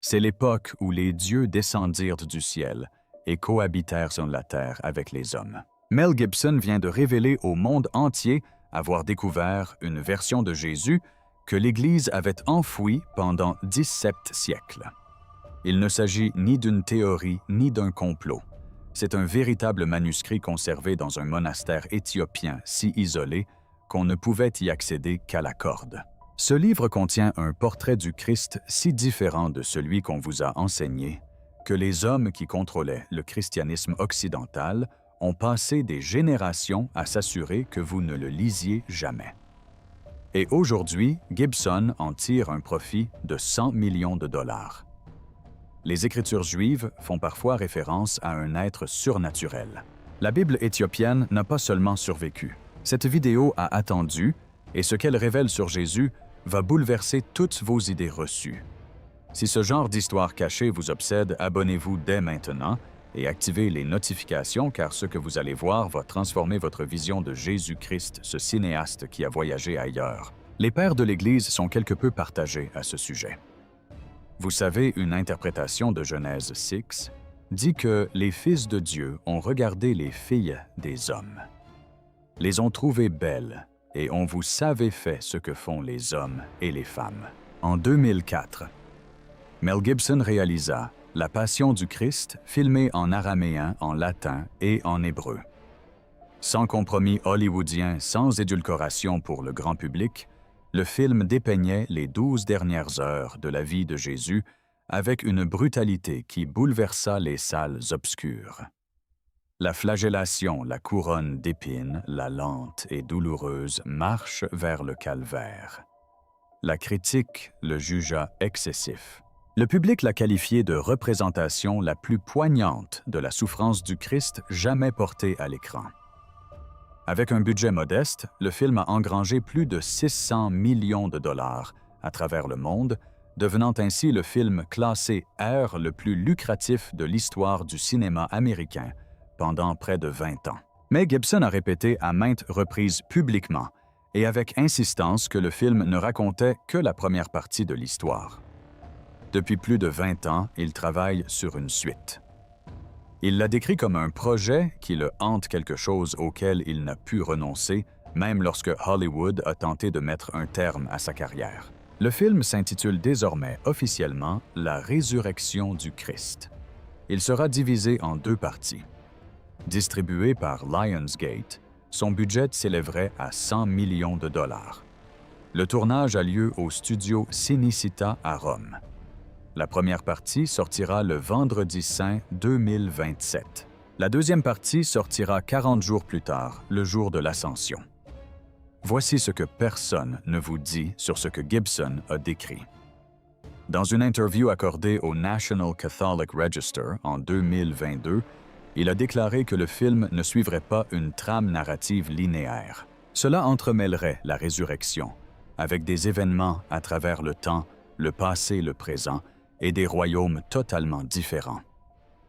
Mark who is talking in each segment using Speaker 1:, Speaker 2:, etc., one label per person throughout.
Speaker 1: C'est l'époque où les dieux descendirent du ciel et cohabitèrent sur la terre avec les hommes. Mel Gibson vient de révéler au monde entier avoir découvert une version de Jésus que l'Église avait enfouie pendant 17 siècles. Il ne s'agit ni d'une théorie ni d'un complot. C'est un véritable manuscrit conservé dans un monastère éthiopien si isolé qu'on ne pouvait y accéder qu'à la corde. Ce livre contient un portrait du Christ si différent de celui qu'on vous a enseigné que les hommes qui contrôlaient le christianisme occidental ont passé des générations à s'assurer que vous ne le lisiez jamais. Et aujourd'hui, Gibson en tire un profit de 100 millions de dollars. Les Écritures juives font parfois référence à un être surnaturel. La Bible éthiopienne n'a pas seulement survécu. Cette vidéo a attendu, et ce qu'elle révèle sur Jésus va bouleverser toutes vos idées reçues. Si ce genre d'histoire cachée vous obsède, abonnez-vous dès maintenant et activez les notifications car ce que vous allez voir va transformer votre vision de Jésus-Christ, ce cinéaste qui a voyagé ailleurs. Les pères de l'Église sont quelque peu partagés à ce sujet. Vous savez, une interprétation de Genèse 6 dit que les fils de Dieu ont regardé les filles des hommes, les ont trouvées belles et on vous savait fait ce que font les hommes et les femmes. En 2004, Mel Gibson réalisa La Passion du Christ, filmée en araméen, en latin et en hébreu. Sans compromis hollywoodien, sans édulcoration pour le grand public, le film dépeignait les 12 dernières heures de la vie de Jésus avec une brutalité qui bouleversa les salles obscures. La flagellation, la couronne d'épines, la lente et douloureuse marche vers le calvaire. La critique le jugea excessif. Le public l'a qualifié de représentation la plus poignante de la souffrance du Christ jamais portée à l'écran. Avec un budget modeste, le film a engrangé plus de 600 millions de dollars à travers le monde, devenant ainsi le film classé R le plus lucratif de l'histoire du cinéma américain pendant près de 20 ans. Mais Gibson a répété à maintes reprises publiquement et avec insistance que le film ne racontait que la première partie de l'histoire. Depuis plus de 20 ans, il travaille sur une suite. Il l'a décrit comme un projet qui le hante, quelque chose auquel il n'a pu renoncer, même lorsque Hollywood a tenté de mettre un terme à sa carrière. Le film s'intitule désormais officiellement « La résurrection du Christ ». Il sera divisé en 2 parties. Distribué par Lionsgate, son budget s'élèverait à 100 millions de dollars. Le tournage a lieu au studio Cinecittà à Rome. La première partie sortira le Vendredi Saint 2027. La deuxième partie sortira 40 jours plus tard, le jour de l'Ascension. Voici ce que personne ne vous dit sur ce que Gibson a décrit. Dans une interview accordée au National Catholic Register en 2022, il a déclaré que le film ne suivrait pas une trame narrative linéaire. Cela entremêlerait la résurrection, avec des événements à travers le temps, le passé, le présent, et des royaumes totalement différents.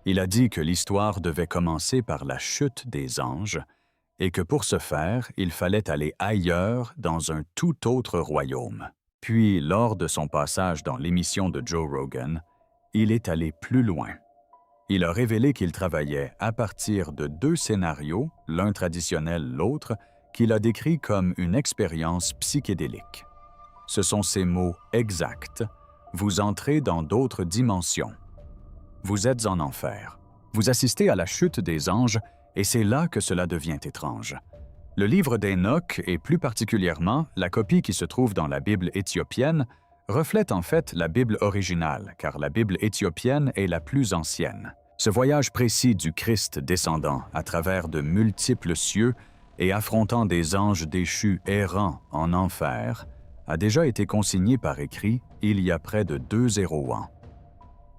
Speaker 1: Il a dit que l'histoire devait commencer par la chute des anges et que pour ce faire, il fallait aller ailleurs dans un tout autre royaume. Puis, lors de son passage dans l'émission de Joe Rogan, il est allé plus loin. Il a révélé qu'il travaillait à partir de 2 scénarios, l'un traditionnel, l'autre, qu'il a décrit comme une expérience psychédélique. Ce sont ces mots exacts. Vous entrez dans d'autres dimensions. Vous êtes en enfer. Vous assistez à la chute des anges et c'est là que cela devient étrange. Le livre d'Enoch, et plus particulièrement la copie qui se trouve dans la Bible éthiopienne, reflète en fait la Bible originale, car la Bible éthiopienne est la plus ancienne. Ce voyage précis du Christ descendant à travers de multiples cieux et affrontant des anges déchus errants en enfer a déjà été consigné par écrit il y a près de 2 ans.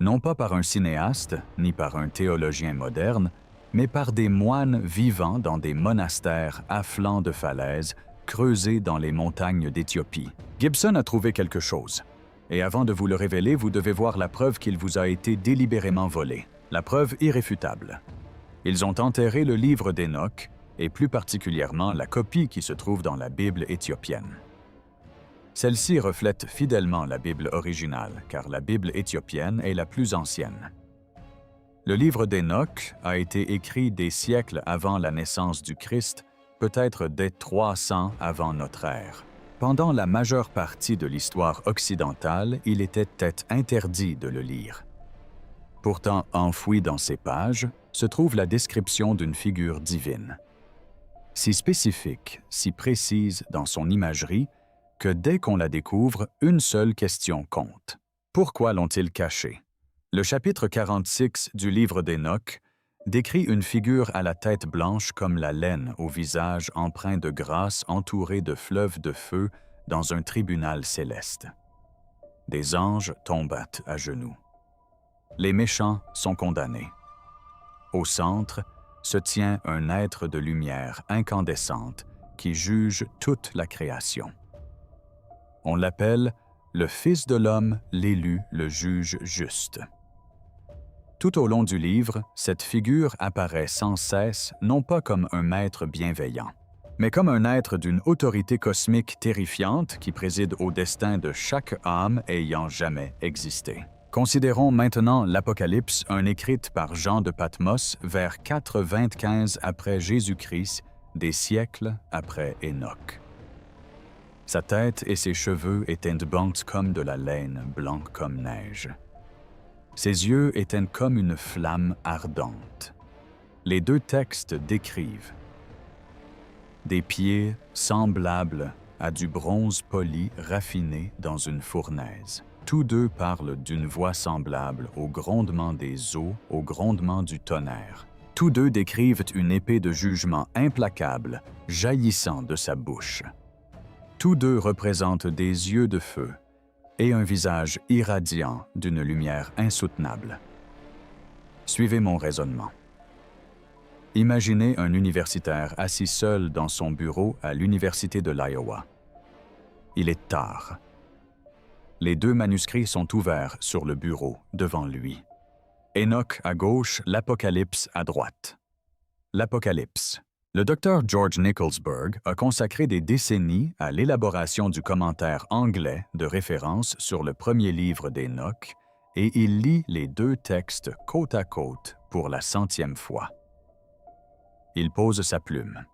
Speaker 1: Non pas par un cinéaste ni par un théologien moderne, mais par des moines vivant dans des monastères à flanc de falaises creusés dans les montagnes d'Éthiopie. Gibson a trouvé quelque chose. Et avant de vous le révéler, vous devez voir la preuve qu'il vous a été délibérément volé. La preuve irréfutable. Ils ont enterré le livre d'Enoch, et plus particulièrement la copie qui se trouve dans la Bible éthiopienne. Celle-ci reflète fidèlement la Bible originale, car la Bible éthiopienne est la plus ancienne. Le livre d'Hénoch a été écrit des siècles avant la naissance du Christ, peut-être dès 300 avant notre ère. Pendant la majeure partie de l'histoire occidentale, il était interdit de le lire. Pourtant, enfoui dans ces pages, se trouve la description d'une figure divine. Si spécifique, si précise dans son imagerie, que dès qu'on la découvre, une seule question compte. Pourquoi l'ont-ils cachée? Le chapitre 46 du livre d'Hénoch décrit une figure à la tête blanche comme la laine, au visage empreint de grâce entouré de fleuves de feu dans un tribunal céleste. Des anges tombent à genoux. Les méchants sont condamnés. Au centre se tient un être de lumière incandescente qui juge toute la création. On l'appelle le Fils de l'homme, l'élu, le juge juste. Tout au long du livre, cette figure apparaît sans cesse non pas comme un maître bienveillant, mais comme un être d'une autorité cosmique terrifiante qui préside au destin de chaque âme ayant jamais existé. Considérons maintenant l'Apocalypse, un écrite par Jean de Patmos vers 425 après Jésus-Christ, des siècles après Hénoch. Sa tête et ses cheveux étaient blancs comme de la laine, blancs comme neige. Ses yeux étaient comme une flamme ardente. Les deux textes décrivent des pieds semblables à du bronze poli raffiné dans une fournaise. Tous deux parlent d'une voix semblable au grondement des eaux, au grondement du tonnerre. Tous deux décrivent une épée de jugement implacable jaillissant de sa bouche. Tous deux représentent des yeux de feu et un visage irradiant d'une lumière insoutenable. Suivez mon raisonnement. Imaginez un universitaire assis seul dans son bureau à l'Université de l'Iowa. Il est tard. Les deux manuscrits sont ouverts sur le bureau devant lui. Hénoch à gauche, l'Apocalypse à droite. L'Apocalypse. Le docteur George Nicholsburg a consacré des décennies à l'élaboration du commentaire anglais de référence sur le premier livre d'Hénoch et il lit les deux textes côte à côte pour la 100e fois. Il pose sa plume.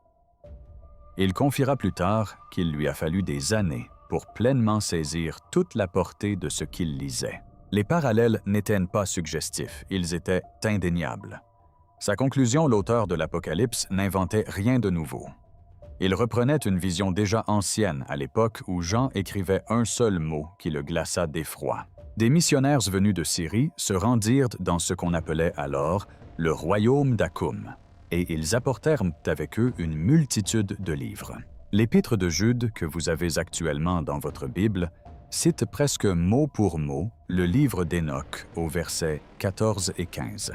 Speaker 1: Il confiera plus tard qu'il lui a fallu des années pour pleinement saisir toute la portée de ce qu'il lisait. Les parallèles n'étaient pas suggestifs, ils étaient indéniables. Sa conclusion, l'auteur de l'Apocalypse n'inventait rien de nouveau. Il reprenait une vision déjà ancienne à l'époque où Jean écrivait un seul mot qui le glaça d'effroi. Des missionnaires venus de Syrie se rendirent dans ce qu'on appelait alors le royaume d'Akoum, et ils apportèrent avec eux une multitude de livres. L'Épître de Jude, que vous avez actuellement dans votre Bible, cite presque mot pour mot le livre d'Hénoch au versets 14 et 15.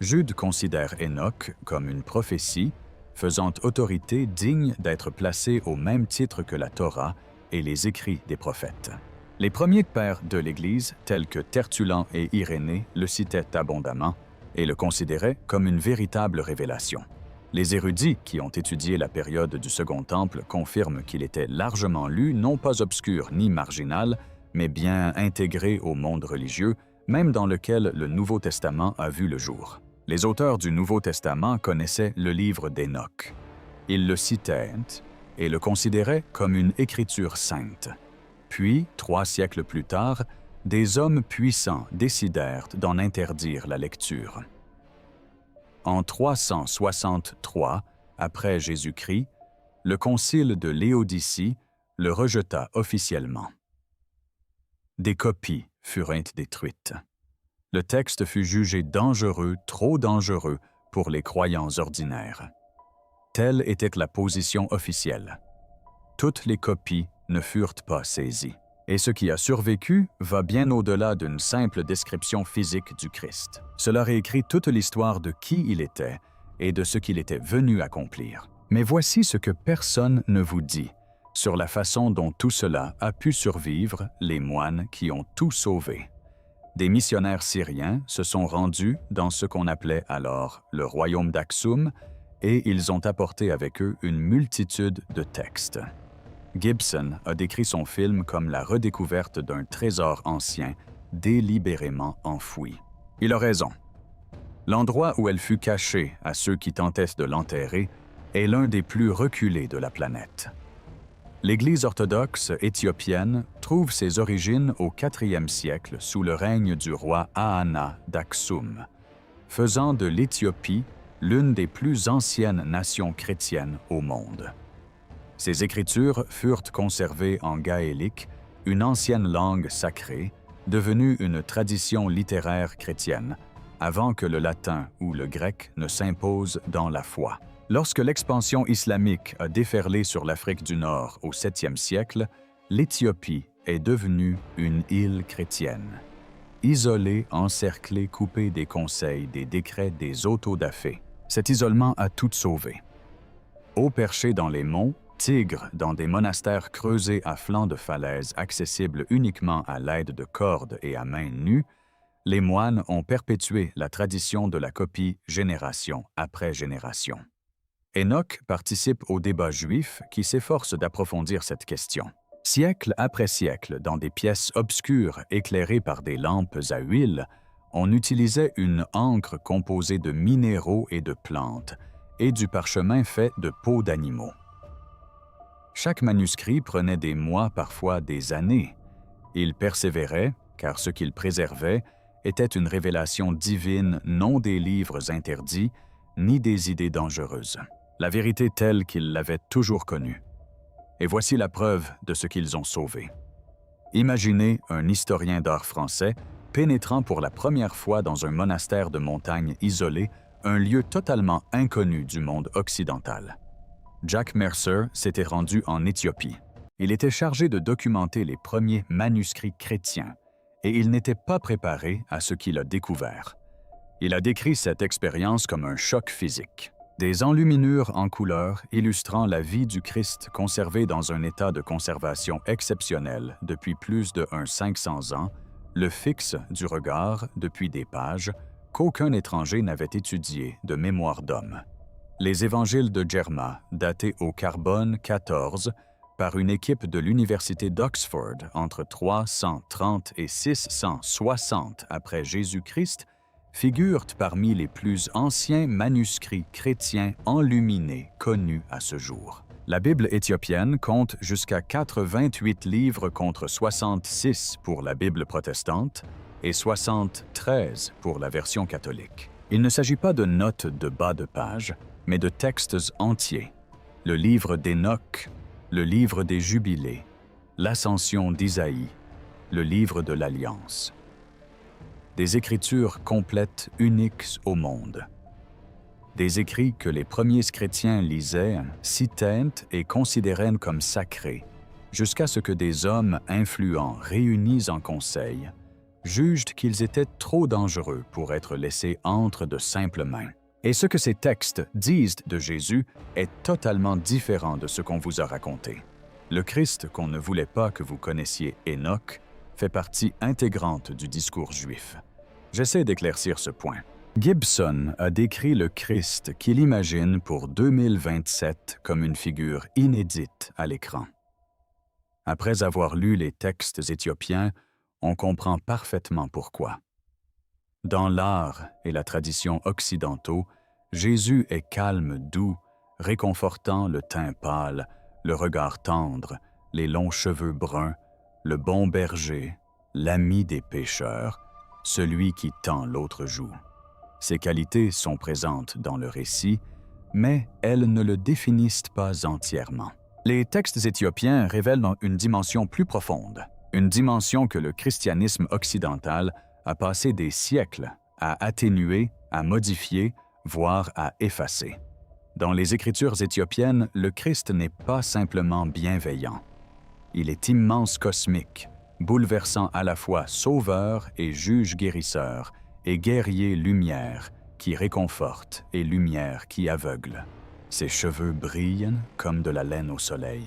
Speaker 1: Jude considère Hénoch comme une prophétie faisant autorité digne d'être placée au même titre que la Torah et les écrits des prophètes. Les premiers pères de l'Église, tels que Tertullien et Irénée, le citaient abondamment et le considéraient comme une véritable révélation. Les érudits qui ont étudié la période du Second Temple confirment qu'il était largement lu, non pas obscur ni marginal, mais bien intégré au monde religieux, même dans lequel le Nouveau Testament a vu le jour. Les auteurs du Nouveau Testament connaissaient le livre d'Hénoch. Ils le citaient et le considéraient comme une écriture sainte. Puis, 3 siècles plus tard, des hommes puissants décidèrent d'en interdire la lecture. En 363, après Jésus-Christ, le concile de Laodicée le rejeta officiellement. Des copies furent détruites. Le texte fut jugé dangereux, trop dangereux pour les croyants ordinaires. Telle était la position officielle. Toutes les copies ne furent pas saisies. Et ce qui a survécu va bien au-delà d'une simple description physique du Christ. Cela réécrit toute l'histoire de qui il était et de ce qu'il était venu accomplir. Mais voici ce que personne ne vous dit sur la façon dont tout cela a pu survivre les moines qui ont tout sauvé. Des missionnaires syriens se sont rendus dans ce qu'on appelait alors le royaume d'Aksum et ils ont apporté avec eux une multitude de textes. Gibson a décrit son film comme la redécouverte d'un trésor ancien, délibérément enfoui. Il a raison. L'endroit où elle fut cachée à ceux qui tentaient de l'enterrer est l'un des plus reculés de la planète. L'Église orthodoxe éthiopienne trouve ses origines au IVe siècle sous le règne du roi Ahana d'Aksum, faisant de l'Éthiopie l'une des plus anciennes nations chrétiennes au monde. Ces écritures furent conservées en gaélique, une ancienne langue sacrée, devenue une tradition littéraire chrétienne, avant que le latin ou le grec ne s'impose dans la foi. Lorsque l'expansion islamique a déferlé sur l'Afrique du Nord au 7e siècle, l'Éthiopie est devenue une île chrétienne. Isolée, encerclée, coupée des conseils, des décrets, des autodafés. Cet isolement a tout sauvé. Haut perché dans les monts, tigres dans des monastères creusés à flanc de falaise accessibles uniquement à l'aide de cordes et à main nues, les moines ont perpétué la tradition de la copie génération après génération. Enoch participe au débat juif qui s'efforce d'approfondir cette question. Siècle après siècle, dans des pièces obscures éclairées par des lampes à huile, on utilisait une encre composée de minéraux et de plantes et du parchemin fait de peaux d'animaux. Chaque manuscrit prenait des mois, parfois des années. Il persévérait, car ce qu'il préservait était une révélation divine, non des livres interdits, ni des idées dangereuses. La vérité telle qu'ils l'avaient toujours connue. Et voici la preuve de ce qu'ils ont sauvé. Imaginez un historien d'art français pénétrant pour la première fois dans un monastère de montagne isolé, un lieu totalement inconnu du monde occidental. Jack Mercer s'était rendu en Éthiopie. Il était chargé de documenter les premiers manuscrits chrétiens, et il n'était pas préparé à ce qu'il a découvert. Il a décrit cette expérience comme un choc physique. Des enluminures en couleur illustrant la vie du Christ conservée dans un état de conservation exceptionnel depuis plus de 500 ans, le fixe du regard depuis des pages qu'aucun étranger n'avait étudié de mémoire d'homme. Les évangiles de Germa, datés au carbone 14, par une équipe de l'Université d'Oxford entre 330 et 660 après Jésus-Christ, figurent parmi les plus anciens manuscrits chrétiens enluminés connus à ce jour. La Bible éthiopienne compte jusqu'à 88 livres contre 66 pour la Bible protestante et 73 pour la version catholique. Il ne s'agit pas de notes de bas de page, mais de textes entiers. Le livre d'Enoch, le livre des Jubilés, l'Ascension d'Isaïe, le livre de l'Alliance. Des écritures complètes uniques au monde. Des écrits que les premiers chrétiens lisaient, citaient et considéraient comme sacrés, jusqu'à ce que des hommes influents réunis en conseil jugent qu'ils étaient trop dangereux pour être laissés entre de simples mains. Et ce que ces textes disent de Jésus est totalement différent de ce qu'on vous a raconté. Le Christ qu'on ne voulait pas que vous connaissiez, Enoch, fait partie intégrante du discours juif. J'essaie d'éclaircir ce point. Gibson a décrit le Christ qu'il imagine pour 2027 comme une figure inédite à l'écran. Après avoir lu les textes éthiopiens, on comprend parfaitement pourquoi. Dans l'art et la tradition occidentaux, Jésus est calme, doux, réconfortant le teint pâle, le regard tendre, les longs cheveux bruns, le bon berger, l'ami des pécheurs, celui qui tend l'autre joue. Ces qualités sont présentes dans le récit, mais elles ne le définissent pas entièrement. Les textes éthiopiens révèlent une dimension plus profonde, une dimension que le christianisme occidental a passé des siècles à atténuer, à modifier, voire à effacer. Dans les Écritures éthiopiennes, le Christ n'est pas simplement bienveillant. Il est immense cosmique, bouleversant à la fois sauveur et juge guérisseur, et guerrier lumière qui réconforte et lumière qui aveugle. Ses cheveux brillent comme de la laine au soleil.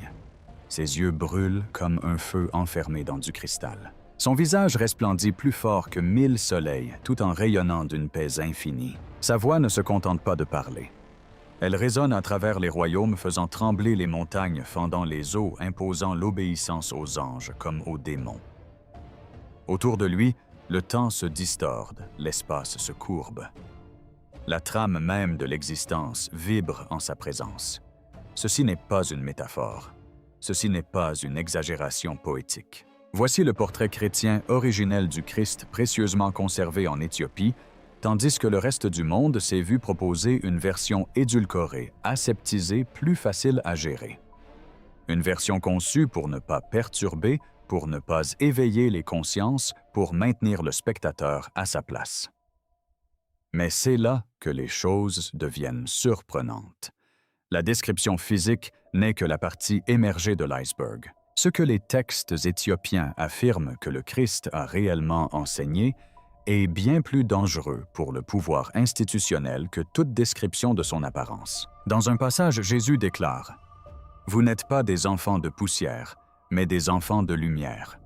Speaker 1: Ses yeux brûlent comme un feu enfermé dans du cristal. Son visage resplendit plus fort que 1000 soleils, tout en rayonnant d'une paix infinie. Sa voix ne se contente pas de parler. Elle résonne à travers les royaumes, faisant trembler les montagnes, fendant les eaux, imposant l'obéissance aux anges comme aux démons. Autour de lui, le temps se distorde, l'espace se courbe. La trame même de l'existence vibre en sa présence. Ceci n'est pas une métaphore. Ceci n'est pas une exagération poétique. Voici le portrait chrétien originel du Christ précieusement conservé en Éthiopie, tandis que le reste du monde s'est vu proposer une version édulcorée, aseptisée, plus facile à gérer. Une version conçue pour ne pas perturber, pour ne pas éveiller les consciences, pour maintenir le spectateur à sa place. Mais c'est là que les choses deviennent surprenantes. La description physique n'est que la partie émergée de l'iceberg. Ce que les textes éthiopiens affirment que le Christ a réellement enseigné est bien plus dangereux pour le pouvoir institutionnel que toute description de son apparence. Dans un passage, Jésus déclare « Vous n'êtes pas des enfants de poussière, mais des enfants de lumière. »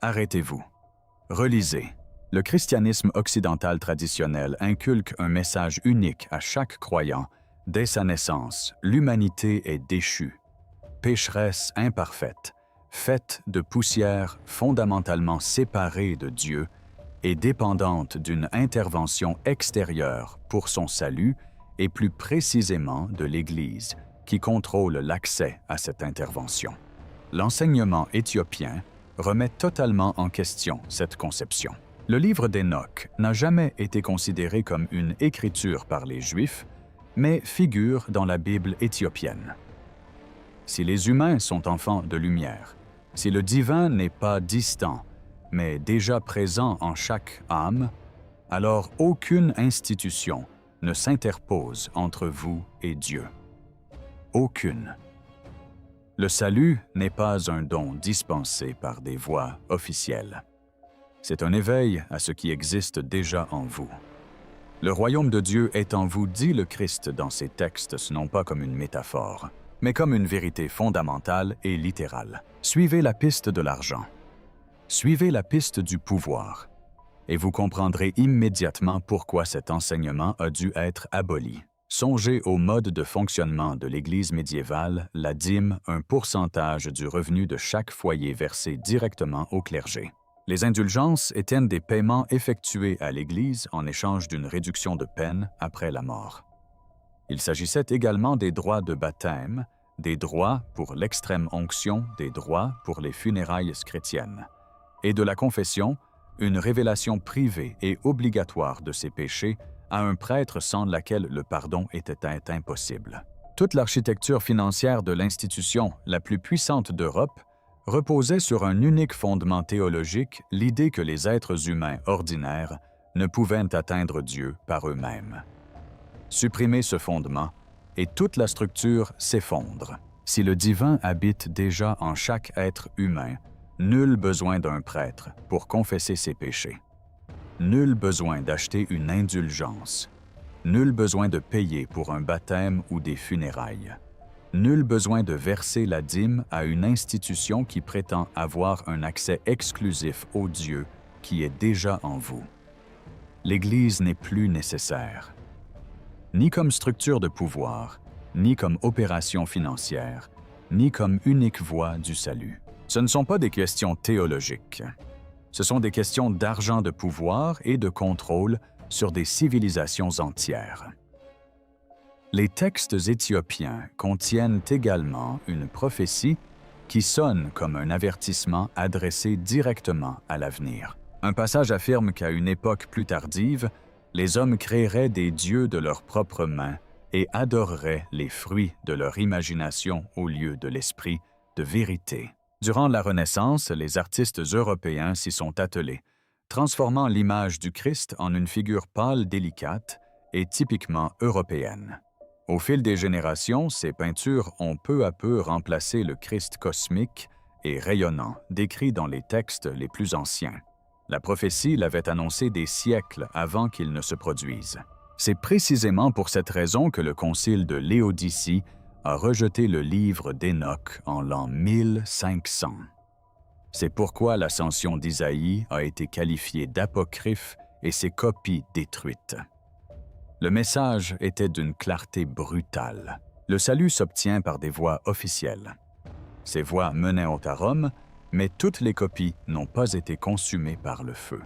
Speaker 1: Arrêtez-vous. Relisez. Le christianisme occidental traditionnel inculque un message unique à chaque croyant. Dès sa naissance, l'humanité est déchue, pécheresse imparfaite, faite de poussière fondamentalement séparée de Dieu et dépendante d'une intervention extérieure pour son salut et plus précisément de l'Église, qui contrôle l'accès à cette intervention. L'enseignement éthiopien remet totalement en question cette conception. Le livre d'Hénoch n'a jamais été considéré comme une écriture par les Juifs, mais figure dans la Bible éthiopienne. Si les humains sont enfants de lumière, si le divin n'est pas distant, mais déjà présent en chaque âme, alors aucune institution ne s'interpose entre vous et Dieu. Aucune. Le salut n'est pas un don dispensé par des voies officielles. C'est un éveil à ce qui existe déjà en vous. Le royaume de Dieu est en vous, dit le Christ dans ses textes, non pas comme une métaphore, mais comme une vérité fondamentale et littérale. Suivez la piste de l'argent. Suivez la piste du pouvoir, et vous comprendrez immédiatement pourquoi cet enseignement a dû être aboli. Songez au mode de fonctionnement de l'Église médiévale, la dîme, un pourcentage du revenu de chaque foyer versé directement au clergé. Les indulgences étaient des paiements effectués à l'Église en échange d'une réduction de peine après la mort. Il s'agissait également des droits de baptême, des droits pour l'extrême onction, des droits pour les funérailles chrétiennes, et de la confession, une révélation privée et obligatoire de ses péchés à un prêtre sans laquelle le pardon était impossible. Toute l'architecture financière de l'institution la plus puissante d'Europe reposait sur un unique fondement théologique, l'idée que les êtres humains ordinaires ne pouvaient atteindre Dieu par eux-mêmes. Supprimez ce fondement, et toute la structure s'effondre. Si le divin habite déjà en chaque être humain, nul besoin d'un prêtre pour confesser ses péchés. Nul besoin d'acheter une indulgence. Nul besoin de payer pour un baptême ou des funérailles. Nul besoin de verser la dîme à une institution qui prétend avoir un accès exclusif au Dieu qui est déjà en vous. L'Église n'est plus nécessaire, ni comme structure de pouvoir, ni comme opération financière, ni comme unique voie du salut. Ce ne sont pas des questions théologiques. Ce sont des questions d'argent de pouvoir et de contrôle sur des civilisations entières. Les textes éthiopiens contiennent également une prophétie qui sonne comme un avertissement adressé directement à l'avenir. Un passage affirme qu'à une époque plus tardive, les hommes créeraient des dieux de leurs propres mains et adoreraient les fruits de leur imagination au lieu de l'esprit de vérité. Durant la Renaissance, les artistes européens s'y sont attelés, transformant l'image du Christ en une figure pâle, délicate et typiquement européenne. Au fil des générations, ces peintures ont peu à peu remplacé le Christ cosmique et rayonnant, décrit dans les textes les plus anciens. La prophétie l'avait annoncé des siècles avant qu'il ne se produise. C'est précisément pour cette raison que le concile de Laodicée a rejeté le livre d'Hénoch en l'an 1500. C'est pourquoi l'ascension d'Isaïe a été qualifiée d'apocryphe et ses copies détruites. Le message était d'une clarté brutale. Le salut s'obtient par des voies officielles. Ces voies menaient à Rome, mais toutes les copies n'ont pas été consumées par le feu.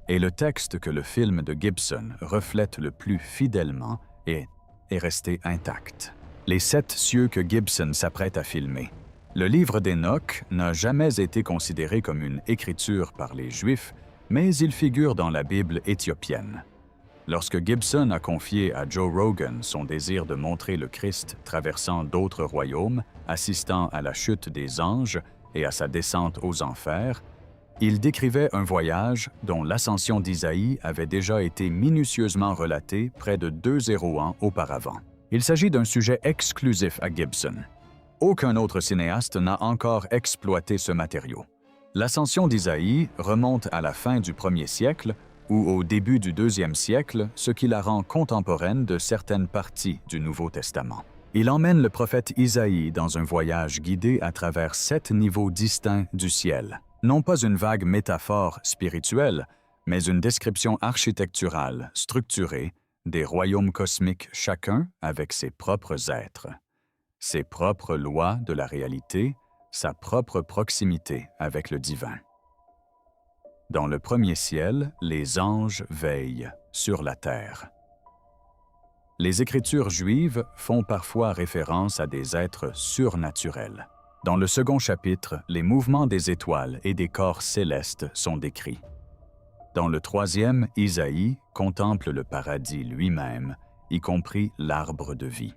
Speaker 1: Et le texte que le film de Gibson reflète le plus fidèlement est resté intact. Les 7 cieux que Gibson s'apprête à filmer. Le livre d'Hénoch n'a jamais été considéré comme une écriture par les Juifs, mais il figure dans la Bible éthiopienne. Lorsque Gibson a confié à Joe Rogan son désir de montrer le Christ traversant d'autres royaumes, assistant à la chute des anges et à sa descente aux enfers, il décrivait un voyage dont l'ascension d'Isaïe avait déjà été minutieusement relatée près de 200 ans auparavant. Il s'agit d'un sujet exclusif à Gibson. Aucun autre cinéaste n'a encore exploité ce matériau. L'ascension d'Isaïe remonte à la fin du 1er siècle ou au début du 2e siècle, ce qui la rend contemporaine de certaines parties du Nouveau Testament. Il emmène le prophète Isaïe dans un voyage guidé à travers 7 niveaux distincts du ciel. Non pas une vague métaphore spirituelle, mais une description architecturale, structurée, des royaumes cosmiques chacun avec ses propres êtres, ses propres lois de la réalité, sa propre proximité avec le divin. Dans le 1er ciel, les anges veillent sur la terre. Les Écritures juives font parfois référence à des êtres surnaturels. Dans le 2e chapitre, les mouvements des étoiles et des corps célestes sont décrits. Dans le 3e, Isaïe contemple le paradis lui-même, y compris l'arbre de vie.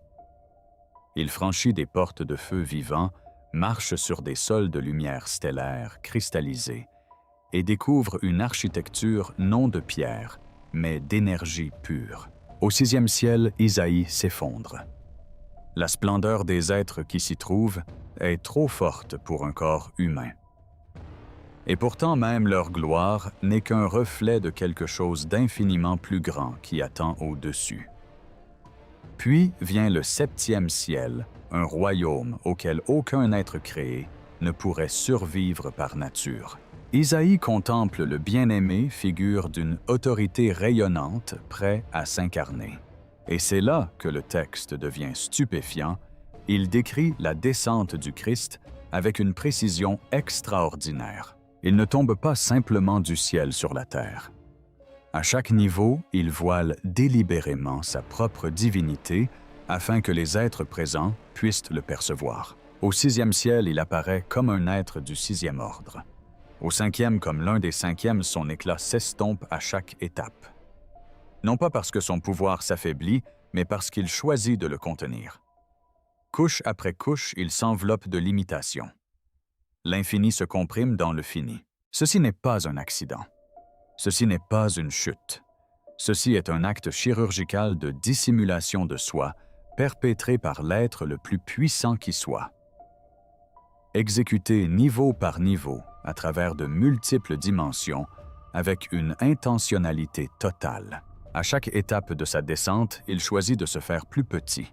Speaker 1: Il franchit des portes de feu vivant, marche sur des sols de lumière stellaire cristallisés et découvre une architecture non de pierre, mais d'énergie pure. Au 6e ciel, Isaïe s'effondre. La splendeur des êtres qui s'y trouvent est trop forte pour un corps humain. Et pourtant même leur gloire n'est qu'un reflet de quelque chose d'infiniment plus grand qui attend au-dessus. Puis vient le 7e ciel, un royaume auquel aucun être créé ne pourrait survivre par nature. Isaïe contemple le bien-aimé figure d'une autorité rayonnante prêt à s'incarner. Et c'est là que le texte devient stupéfiant. Il décrit la descente du Christ avec une précision extraordinaire. Il ne tombe pas simplement du ciel sur la terre. À chaque niveau, il voile délibérément sa propre divinité afin que les êtres présents puissent le percevoir. Au 6e ciel, il apparaît comme un être du 6e ordre. Au 5e, comme l'un des 5e, son éclat s'estompe à chaque étape. Non pas parce que son pouvoir s'affaiblit, mais parce qu'il choisit de le contenir. Couche après couche, il s'enveloppe de l'imitation. L'infini se comprime dans le fini. Ceci n'est pas un accident. Ceci n'est pas une chute. Ceci est un acte chirurgical de dissimulation de soi, perpétré par l'être le plus puissant qui soit. Exécuté niveau par niveau, à travers de multiples dimensions, avec une intentionnalité totale. À chaque étape de sa descente, il choisit de se faire plus petit.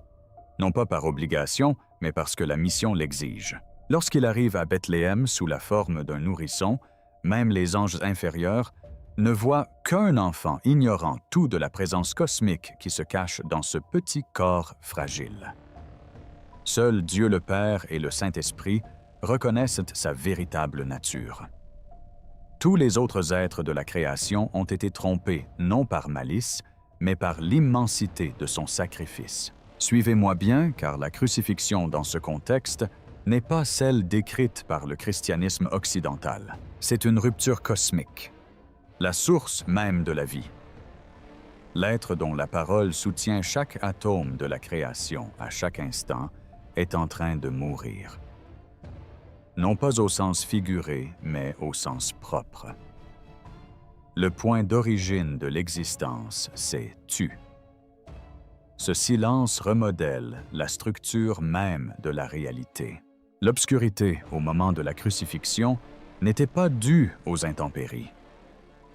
Speaker 1: Non pas par obligation, mais parce que la mission l'exige. Lorsqu'il arrive à Bethléem sous la forme d'un nourrisson, même les anges inférieurs ne voient qu'un enfant ignorant tout de la présence cosmique qui se cache dans ce petit corps fragile. Seul Dieu le Père et le Saint-Esprit reconnaissent sa véritable nature. Tous les autres êtres de la création ont été trompés, non par malice, mais par l'immensité de son sacrifice. Suivez-moi bien, car la crucifixion dans ce contexte n'est pas celle décrite par le christianisme occidental. C'est une rupture cosmique, la source même de la vie. L'être dont la parole soutient chaque atome de la création à chaque instant est en train de mourir. Non pas au sens figuré, mais au sens propre. Le point d'origine de l'existence, c'est tu. Ce silence remodèle la structure même de la réalité. L'obscurité au moment de la crucifixion n'était pas due aux intempéries.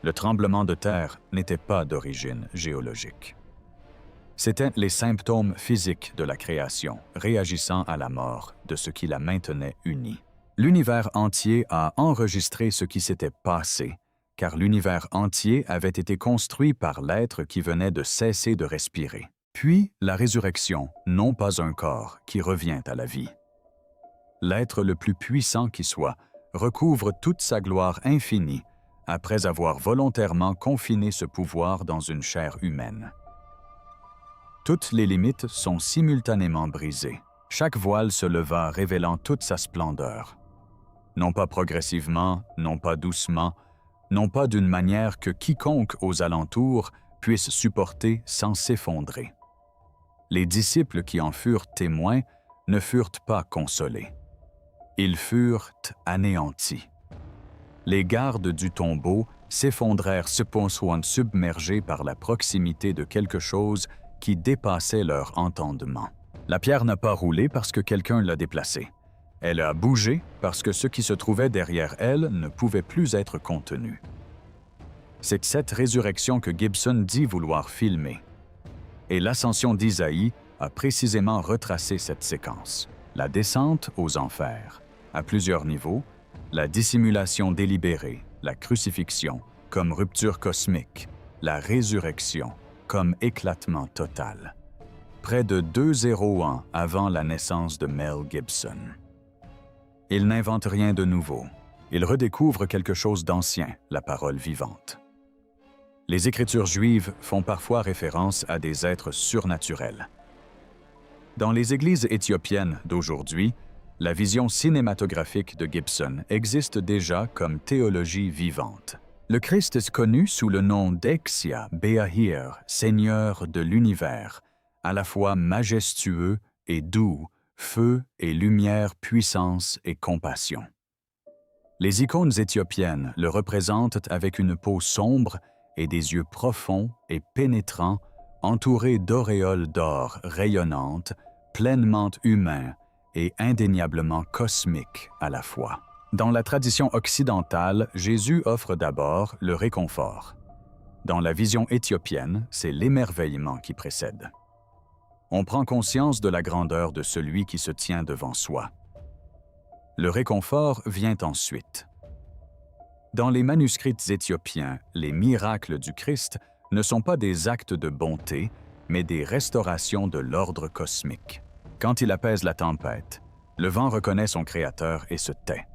Speaker 1: Le tremblement de terre n'était pas d'origine géologique. C'étaient les symptômes physiques de la création, réagissant à la mort de ce qui la maintenait unie. L'univers entier a enregistré ce qui s'était passé, car l'univers entier avait été construit par l'être qui venait de cesser de respirer. Puis la résurrection, non pas un corps qui revient à la vie. L'être le plus puissant qui soit recouvre toute sa gloire infinie après avoir volontairement confiné ce pouvoir dans une chair humaine. Toutes les limites sont simultanément brisées. Chaque voile se leva révélant toute sa splendeur. Non pas progressivement, non pas doucement, non pas d'une manière que quiconque aux alentours puisse supporter sans s'effondrer. Les disciples qui en furent témoins ne furent pas consolés. Ils furent anéantis. Les gardes du tombeau s'effondrèrent submergés par la proximité de quelque chose qui dépassait leur entendement. La pierre n'a pas roulé parce que quelqu'un l'a déplacée. Elle a bougé parce que ce qui se trouvait derrière elle ne pouvait plus être contenu. C'est cette résurrection que Gibson dit vouloir filmer. Et l'ascension d'Isaïe a précisément retracé cette séquence. La descente aux enfers, à plusieurs niveaux, la dissimulation délibérée, la crucifixion comme rupture cosmique, la résurrection comme éclatement total. Près de 2 ans avant la naissance de Mel Gibson. Il n'invente rien de nouveau. Il redécouvre quelque chose d'ancien, la parole vivante. Les Écritures juives font parfois référence à des êtres surnaturels. Dans les églises éthiopiennes d'aujourd'hui, la vision cinématographique de Gibson existe déjà comme théologie vivante. Le Christ est connu sous le nom d'Exia Beahir, Seigneur de l'univers, à la fois majestueux et doux, feu et lumière, puissance et compassion. Les icônes éthiopiennes le représentent avec une peau sombre et des yeux profonds et pénétrants, entourés d'auréoles d'or rayonnantes, pleinement humains et indéniablement cosmiques à la fois. Dans la tradition occidentale, Jésus offre d'abord le réconfort. Dans la vision éthiopienne, c'est l'émerveillement qui précède. On prend conscience de la grandeur de celui qui se tient devant soi. Le réconfort vient ensuite. Dans les manuscrits éthiopiens, les miracles du Christ ne sont pas des actes de bonté, mais des restaurations de l'ordre cosmique. Quand il apaise la tempête, le vent reconnaît son Créateur et se tait.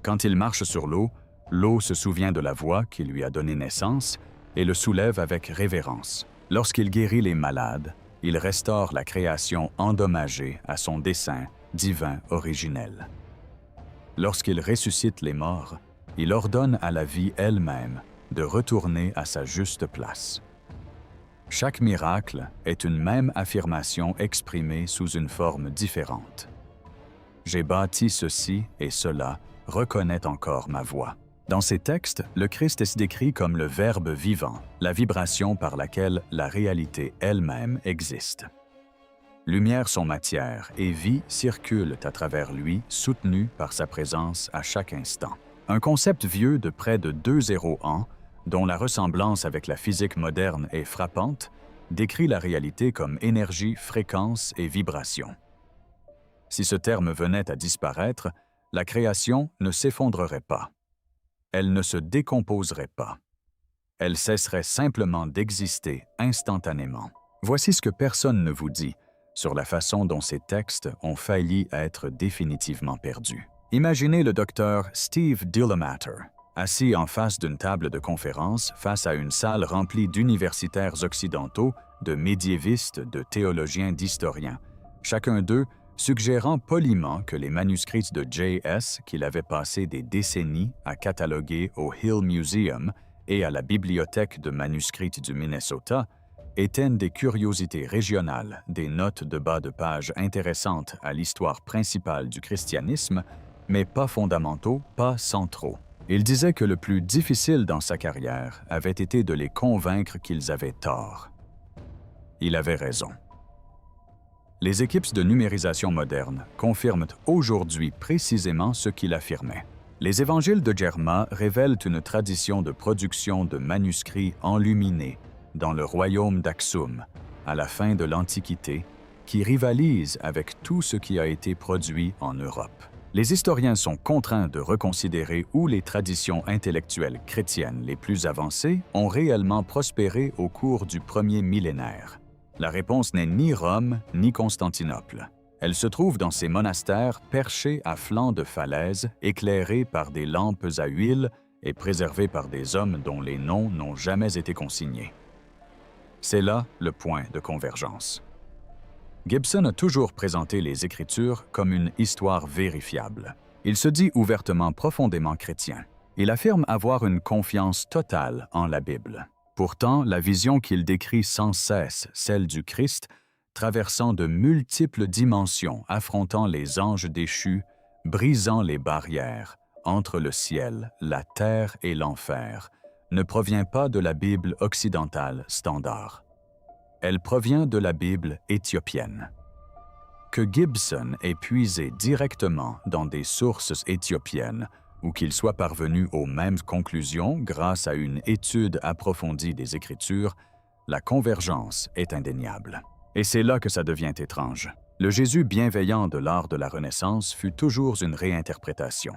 Speaker 1: Quand il marche sur l'eau, l'eau se souvient de la voix qui lui a donné naissance et le soulève avec révérence. Lorsqu'il guérit les malades, il restaure la création endommagée à son dessein divin originel. Lorsqu'il ressuscite les morts, il ordonne à la vie elle-même de retourner à sa juste place. Chaque miracle est une même affirmation exprimée sous une forme différente. J'ai bâti ceci et cela, reconnais encore ma voix. Dans ces textes, le Christ est décrit comme le Verbe vivant, la vibration par laquelle la réalité elle-même existe. Lumière sont matière et vie circulent à travers lui, soutenue par sa présence à chaque instant. Un concept vieux de près de 2 ans, dont la ressemblance avec la physique moderne est frappante, décrit la réalité comme énergie, fréquence et vibration. Si ce terme venait à disparaître, la création ne s'effondrerait pas. Elle ne se décomposerait pas. Elle cesserait simplement d'exister instantanément. Voici ce que personne ne vous dit sur la façon dont ces textes ont failli être définitivement perdus. Imaginez le docteur Steve Dillematter, assis en face d'une table de conférence face à une salle remplie d'universitaires occidentaux, de médiévistes, de théologiens, d'historiens, chacun d'eux suggérant poliment que les manuscrits de J.S., qu'il avait passé des décennies à cataloguer au Hill Museum et à la Bibliothèque de manuscrits du Minnesota, étaient des curiosités régionales, des notes de bas de page intéressantes à l'histoire principale du christianisme, mais pas fondamentaux, pas centraux. Il disait que le plus difficile dans sa carrière avait été de les convaincre qu'ils avaient tort. Il avait raison. Les équipes de numérisation moderne confirment aujourd'hui précisément ce qu'il affirmait. Les évangiles de Jerma révèlent une tradition de production de manuscrits enluminés dans le royaume d'Aksum, à la fin de l'Antiquité, qui rivalise avec tout ce qui a été produit en Europe. Les historiens sont contraints de reconsidérer où les traditions intellectuelles chrétiennes les plus avancées ont réellement prospéré au cours du premier millénaire. La réponse n'est ni Rome ni Constantinople. Elle se trouve dans ces monastères perchés à flanc de falaise, éclairés par des lampes à huile et préservés par des hommes dont les noms n'ont jamais été consignés. C'est là le point de convergence. Gibson a toujours présenté les Écritures comme une histoire vérifiable. Il se dit ouvertement profondément chrétien. Il affirme avoir une confiance totale en la Bible. Pourtant, la vision qu'il décrit sans cesse, celle du Christ, traversant de multiples dimensions, affrontant les anges déchus, brisant les barrières entre le ciel, la terre et l'enfer, ne provient pas de la Bible occidentale standard. Elle provient de la Bible éthiopienne. Que Gibson ait puisé directement dans des sources éthiopiennes ou qu'il soit parvenu aux mêmes conclusions grâce à une étude approfondie des Écritures, la convergence est indéniable. Et c'est là que ça devient étrange. Le Jésus bienveillant de l'art de la Renaissance fut toujours une réinterprétation.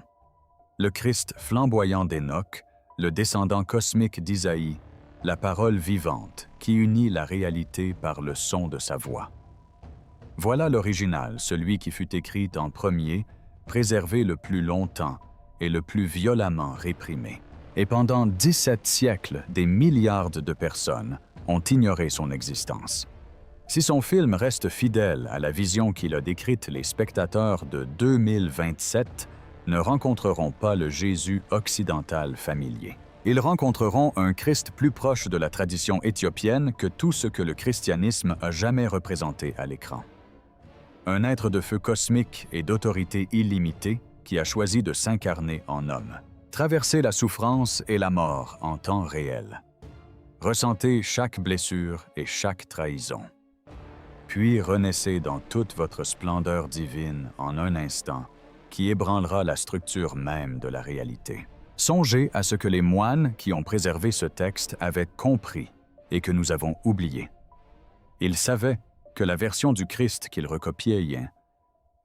Speaker 1: Le Christ flamboyant d'Enoch, le descendant cosmique d'Isaïe, la parole vivante qui unit la réalité par le son de sa voix. Voilà l'original, celui qui fut écrit en premier, préservé le plus longtemps et le plus violemment réprimé. Et pendant 17 siècles, des milliards de personnes ont ignoré son existence. Si son film reste fidèle à la vision qu'il a décrite, les spectateurs de 2027 ne rencontreront pas le Jésus occidental familier. Ils rencontreront un Christ plus proche de la tradition éthiopienne que tout ce que le christianisme a jamais représenté à l'écran. Un être de feu cosmique et d'autorité illimitée qui a choisi de s'incarner en homme. Traverser la souffrance et la mort en temps réel. Ressentez chaque blessure et chaque trahison. Puis renaissez dans toute votre splendeur divine en un instant qui ébranlera la structure même de la réalité. Songez à ce que les moines qui ont préservé ce texte avaient compris et que nous avons oublié. Ils savaient que la version du Christ qu'ils recopiaient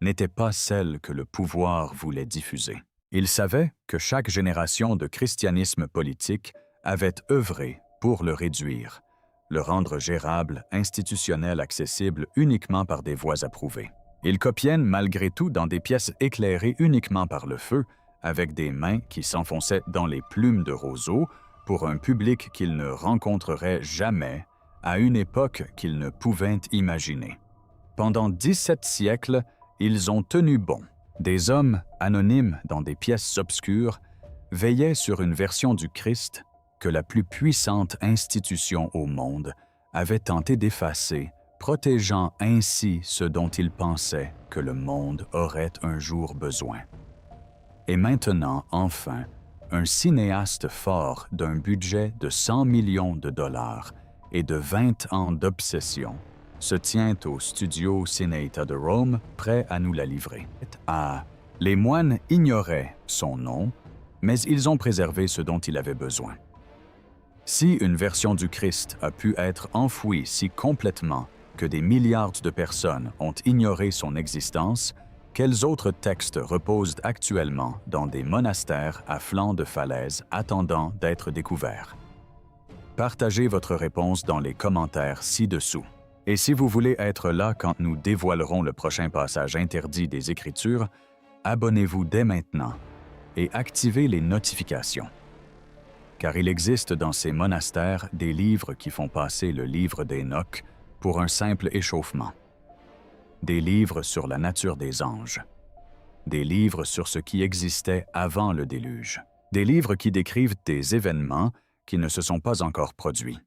Speaker 1: n'était pas celle que le pouvoir voulait diffuser. Ils savaient que chaque génération de christianisme politique avait œuvré pour le réduire, le rendre gérable, institutionnel, accessible uniquement par des voies approuvées. Ils copiaient malgré tout dans des pièces éclairées uniquement par le feu, avec des mains qui s'enfonçaient dans les plumes de roseaux pour un public qu'ils ne rencontreraient jamais à une époque qu'ils ne pouvaient imaginer. Pendant 17 siècles, ils ont tenu bon. Des hommes anonymes dans des pièces obscures veillaient sur une version du Christ que la plus puissante institution au monde avait tenté d'effacer, protégeant ainsi ce dont ils pensaient que le monde aurait un jour besoin. Et maintenant, enfin, un cinéaste fort d'un budget de 100 millions de dollars et de 20 ans d'obsession se tient au studio Cineita de Rome, prêt à nous la livrer. Les moines ignoraient son nom, mais ils ont préservé ce dont il avait besoin. Si une version du Christ a pu être enfouie si complètement que des milliards de personnes ont ignoré son existence, quels autres textes reposent actuellement dans des monastères à flanc de falaise attendant d'être découverts? Partagez votre réponse dans les commentaires ci-dessous. Et si vous voulez être là quand nous dévoilerons le prochain passage interdit des Écritures, abonnez-vous dès maintenant et activez les notifications. Car il existe dans ces monastères des livres qui font passer le livre d'Enoch pour un simple échauffement. Des livres sur la nature des anges. Des livres sur ce qui existait avant le déluge. Des livres qui décrivent des événements qui ne se sont pas encore produits.